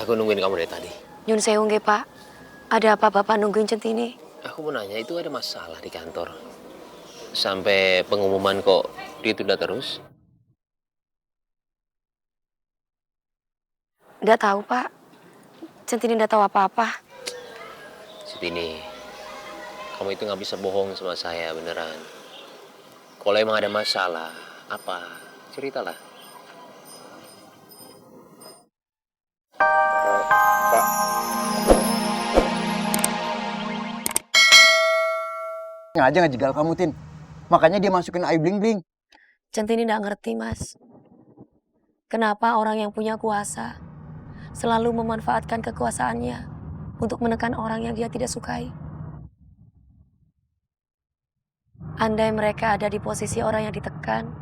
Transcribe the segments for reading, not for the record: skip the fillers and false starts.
Aku nungguin kamu dari tadi. Nyun sewu nggih, Pak. Ada apa Bapak nungguin Centini? Aku mau nanya, itu ada masalah di kantor. Sampai pengumuman kok ditunda terus? Nggak tahu, Pak. Centini nggak tahu apa-apa. Centini, kamu itu nggak bisa bohong sama saya, beneran. Kalau emang ada masalah, apa? Ceritalah. Pak, sengaja ngejegal kamu, Tin. Makanya dia masukin Ayu Bling Bling. Centini nggak ngerti, Mas. Kenapa orang yang punya kuasa selalu memanfaatkan kekuasaannya untuk menekan orang yang dia tidak sukai? Andai mereka ada di posisi orang yang ditekan,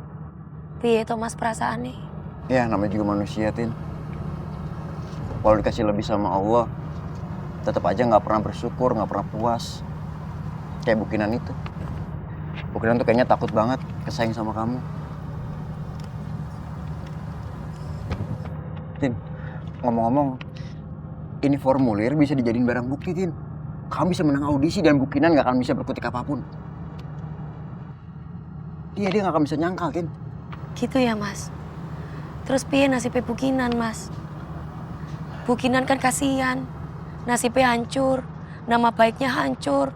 piye to Mas perasaannya? Ya, namanya juga manusia, Tin. Kalau dikasih lebih sama Allah, tetap aja nggak pernah bersyukur, nggak pernah puas. Kayak Bukinan itu. Bukinan tuh kayaknya takut banget kesayang sama kamu. Tin, ngomong-ngomong, ini formulir bisa dijadiin barang bukti, Tin. Kamu bisa menang audisi dan Bukinan nggak akan bisa berkutik apapun. Dia nggak akan bisa nyangkal, Tin. Gitu ya, Mas. Terus piye nasibnya Bukinan, Mas? Bukinan kan kasihan. Nasibnya hancur, nama baiknya hancur.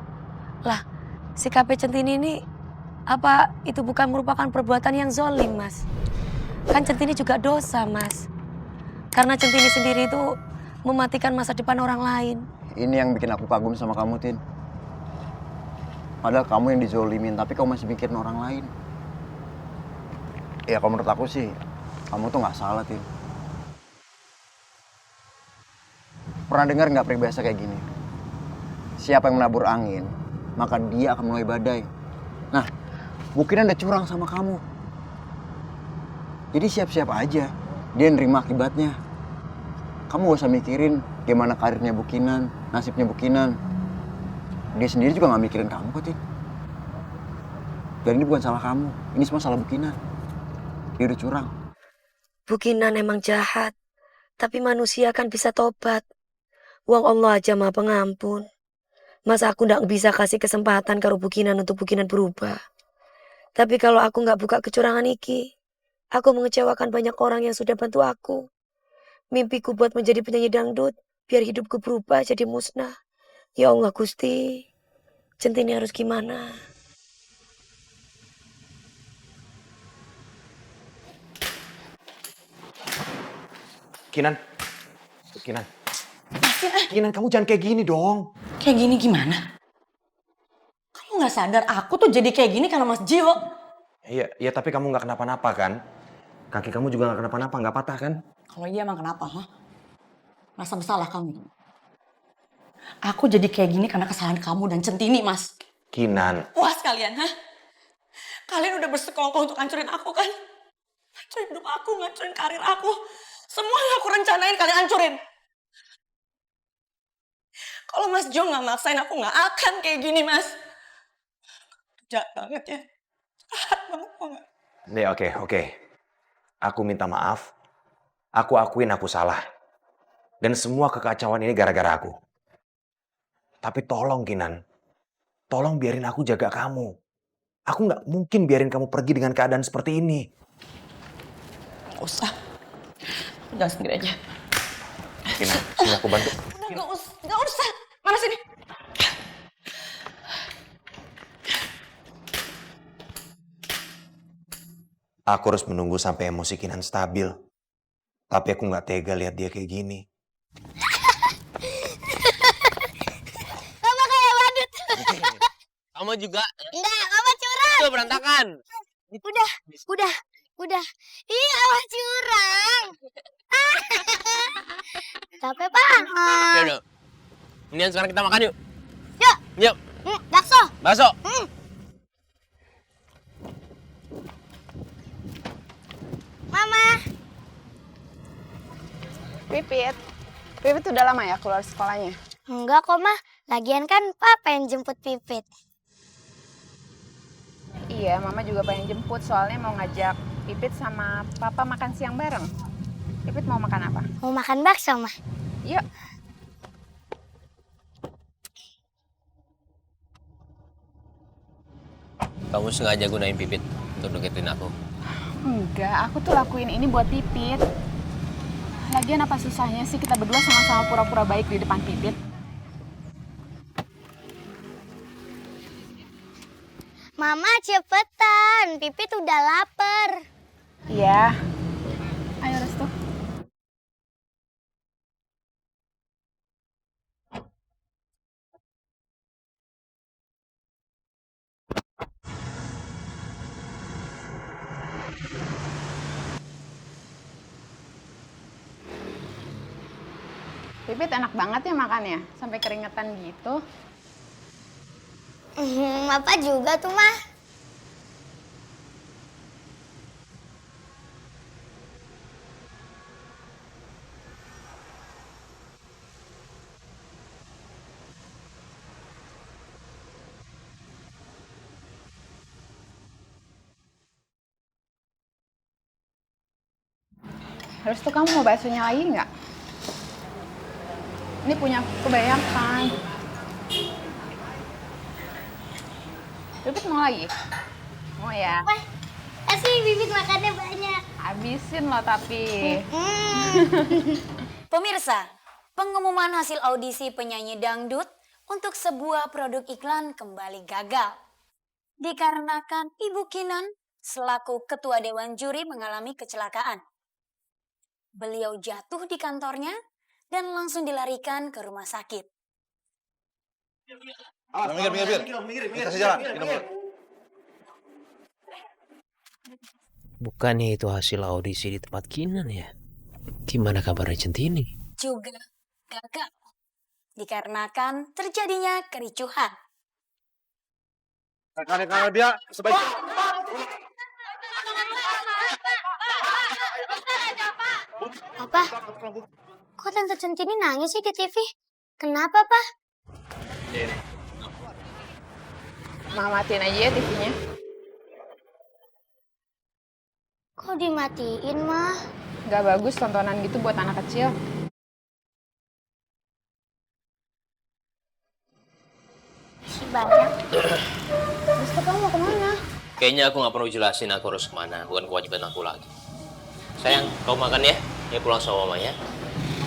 Lah, sikapnya Centini ini apa itu bukan merupakan perbuatan yang zolim, Mas? Kan Centini juga dosa, Mas. Karena Centini sendiri itu mematikan masa depan orang lain. Ini yang bikin aku kagum sama kamu, Tin. Padahal kamu yang dizolimin, tapi kamu masih mikirin orang lain. Ya, kalau menurut aku sih, kamu tuh nggak salah, Tin. Pernah dengar nggak peribahasa kayak gini? Siapa yang menabur angin, maka dia akan menuai badai. Nah, Bukinan udah curang sama kamu. Jadi siap-siap aja, dia nerima akibatnya. Kamu gak usah mikirin gimana karirnya Bukinan, nasibnya Bukinan. Dia sendiri juga gak mikirin kamu kok, Tin. Dan ini bukan salah kamu, ini semua salah Bukinan. Dia udah curang. Bukinan emang jahat, tapi manusia kan bisa tobat. Wong Allah aja maha pengampun. Masa aku ndak bisa kasih kesempatan karo Bukinan untuk Bukinan berubah. Tapi kalau aku nggak buka kecurangan iki, aku mengecewakan banyak orang yang sudah bantu aku. Mimpiku buat menjadi penyanyi dangdut, biar hidupku berubah jadi musnah. Ya Allah Gusti, Centini harus gimana? Kinan. Kinan, kamu jangan kayak gini dong. Kayak gini gimana? Kamu gak sadar aku tuh jadi kayak gini karena Mas Jiwo. Iya, tapi kamu gak kenapa-napa kan? Kaki kamu juga gak kenapa-napa, gak patah kan? Kalau iya emang kenapa, ha? Rasa bersalah kamu. Aku jadi kayak gini karena kesalahan kamu dan Centini, Mas. Kinan. Puas kalian, ha? Kalian udah bersekongkol untuk hancurin aku kan? Hancurin hidup aku, ngancurin karir aku. Semua yang aku rencanain kalian hancurin. Kalau Mas Jo gak maksain aku gak akan kayak gini, Mas. Jahat banget ya. Jahat banget kok gak? Ya oke. Aku minta maaf. Aku akuin aku salah. Dan semua kekacauan ini gara-gara aku. Tapi tolong Kinan. Tolong biarin aku jaga kamu. Aku gak mungkin biarin kamu pergi dengan keadaan seperti ini. Gak usah. Jangan sendiri aja. Kinan, sini aku bantu. Udah gak usah. Mana sini? Aku harus menunggu sampai emosi Kinan stabil. Tapi aku gak tega lihat dia kayak gini. Kamu kayak badut. Kamu juga? Enggak, kamu curang. Itu berantakan. Udah. Ih, kamu curang. Tapi Pak. Yaudah. Mendingan sekarang kita makan yuk. Yuk. Bakso. Bakso. Mama. Pipit udah lama ya keluar sekolahnya? Enggak kok, Mah. Lagian kan Papa pengen jemput Pipit. Iya, Mama juga pengen jemput soalnya mau ngajak Pipit sama Papa makan siang bareng. Pipit mau makan apa? Mau makan bakso, Mah. Yuk. Kamu sengaja gunain Pipit untuk deketin aku. Enggak, aku tuh lakuin ini buat Pipit. Lagian apa susahnya sih kita berdua sama-sama pura-pura baik di depan Pipit? Mama cepetan, Pipit udah lapar. Iya. Ayo Restu. Pipit enak banget ya makannya, sampai keringetan gitu. Apa juga tuh, Mah? Restu, kamu mau baksonya lagi nggak? Ini punya aku kebanyakan. Pipit mau lagi? Mau ya? Wah, kasih Pipit makannya banyak. Habisin loh tapi. Pemirsa, pengumuman hasil audisi penyanyi dangdut untuk sebuah produk iklan kembali gagal. Dikarenakan Ibu Kinan selaku ketua dewan juri mengalami kecelakaan. Beliau jatuh di kantornya dan langsung dilarikan ke rumah sakit. Minggir. Kasih jalan. Bukannya itu hasil audisi di tempat Kinan ya? Gimana kabarnya Centini? Juga gagal. Dikarenakan terjadinya kericuhan. Rekan-rekan dia sebaiknya. Papa, kok Tante Centini nangis sih di TV? Kenapa, Pak? Mama matiin aja ya TV-nya. Kok dimatiin, Mah? Gak bagus tontonan gitu buat anak kecil. Masih banyak. Restu, kamu mau kemana? Kayaknya aku nggak perlu jelasin aku harus kemana, bukan kewajiban aku lagi. Sayang, kau makan ya? Ya pulang sama mama ya.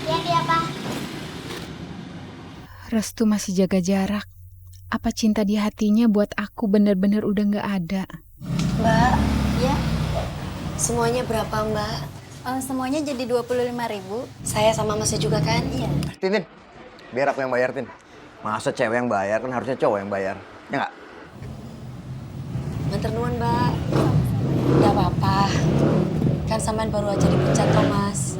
Hati-hati ya, Pak. Restu masih jaga jarak. Apa cinta di hatinya buat aku bener-bener udah gak ada? Mbak, Ya, semuanya berapa Mbak? semuanya jadi 25.000. Saya sama Masnya juga kan? Iya. Tin, biar aku yang bayar, Tin. Masa cewek yang bayar, kan harusnya cowok yang bayar. Ya nggak? Nganter nuwun Mbak. Gak apa-apa. Kan sampean baru aja dipecat Thomas.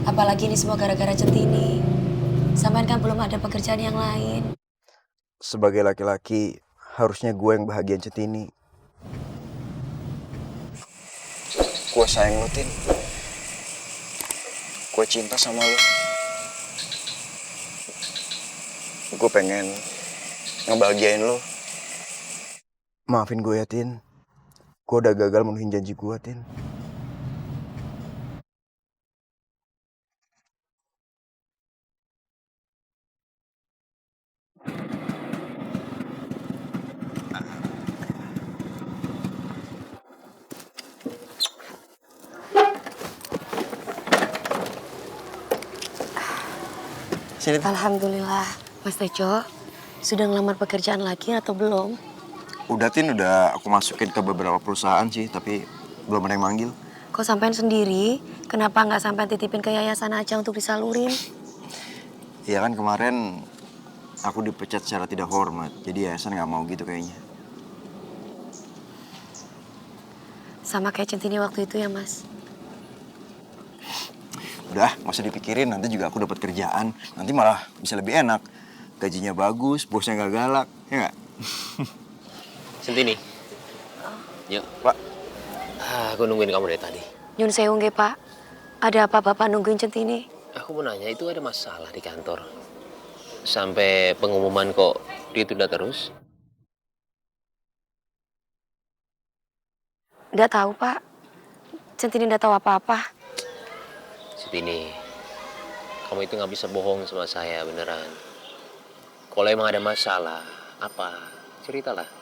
Apalagi ini semua gara-gara Centini. Sampean kan belum ada pekerjaan yang lain. Sebagai laki-laki, harusnya gue yang bahagian Centini. Gue sayang lo, Tin. Gue cinta sama lo. Gue pengen ngebahagiain lo. Maafin gue ya, Tin. Gue udah gagal menuhin janji gue, Tin. Sini, Tin. Alhamdulillah. Mas Tejo, sudah ngelamar pekerjaan lagi atau belum? Udah, Tin. Udah aku masukin ke beberapa perusahaan sih, tapi belum ada yang manggil. Kok sampean sendiri? Kenapa nggak sampean titipin ke yayasan aja untuk disalurin? Iya kan kemarin aku dipecat secara tidak hormat, jadi yayasan nggak mau gitu kayaknya. Sama kayak Centini waktu itu ya, Mas? Udah, nggak usah dipikirin, nanti juga aku dapat kerjaan. Nanti malah bisa lebih enak. Gajinya bagus, bosnya nggak galak, ya nggak? Centini. Yuk. Pak, Aku nungguin kamu dari tadi. Nyun sewu nggih, Pak. Ada apa Bapak nungguin Centini? Aku mau nanya, itu ada masalah di kantor? Sampai pengumuman kok ditunda terus? Nggak tahu, Pak. Centini nggak tahu apa-apa. Centini, kamu itu nggak bisa bohong sama saya beneran. Kalau emang ada masalah, apa? Ceritalah.